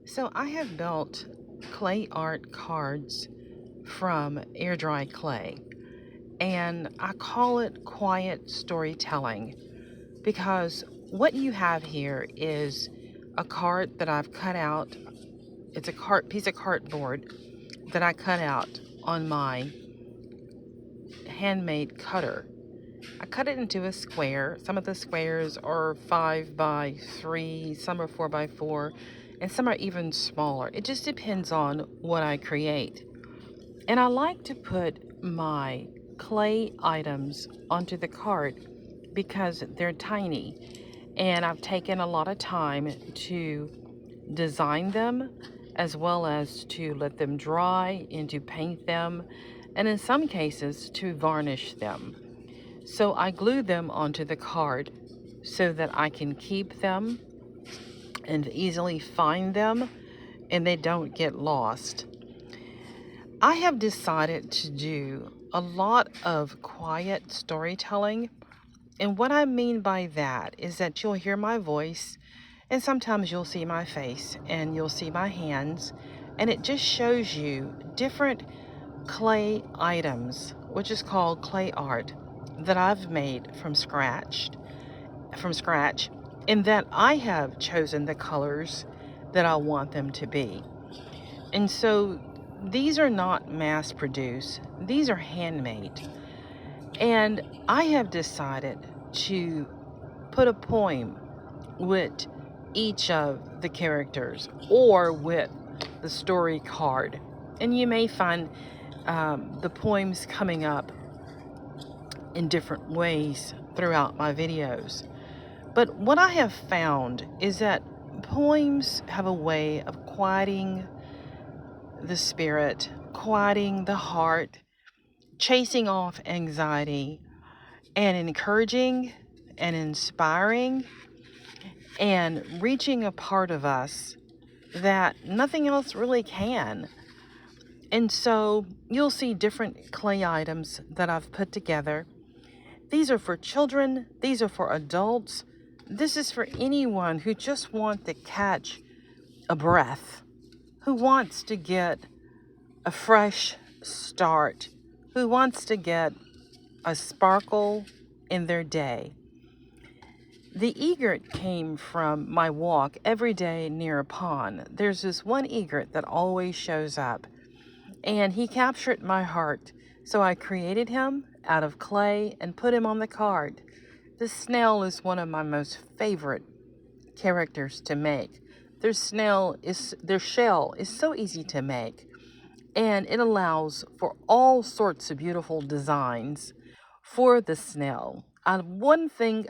So I have built clay art cards from air dry clay, and I call it quiet storytelling because what you have here is a card that I've cut out. It's a piece of cardboard that I cut out on my handmade cutter. I cut it into a square. Some of the squares are 5 by 3, some are 4 by 4, and some are even smaller. It just depends on what I create. And I like to put my clay items onto the card because they're tiny. And I've taken a lot of time to design them as well as to let them dry and to paint them, and in some cases to varnish them. So I glue them onto the card so that I can keep them and easily find them and they don't get lost. I have decided to do a lot of quiet storytelling. And what I mean by that is that you'll hear my voice and sometimes you'll see my face and you'll see my hands. And it just shows you different clay items, which is called clay art, that I've made from scratch, and that I have chosen the colors that I want them to be. And so these are not mass produced, these are handmade. And I have decided to put a poem with each of the characters or with the story card. And you may find the poems coming up in different ways throughout my videos. But what I have found is that poems have a way of quieting the spirit, quieting the heart, chasing off anxiety, and encouraging and inspiring and reaching a part of us that nothing else really can. And so you'll see different clay items that I've put together. These are for children, these are for adults. This is for anyone who just wants to catch a breath, who wants to get a fresh start, who wants to get a sparkle in their day. The egret came from my walk every day near a pond. There's this one egret that always shows up, and he captured my heart. So I created him out of clay and put him on the card. The snail is one of my most favorite characters to make. Their shell is so easy to make, and it allows for all sorts of beautiful designs for the snail. One thing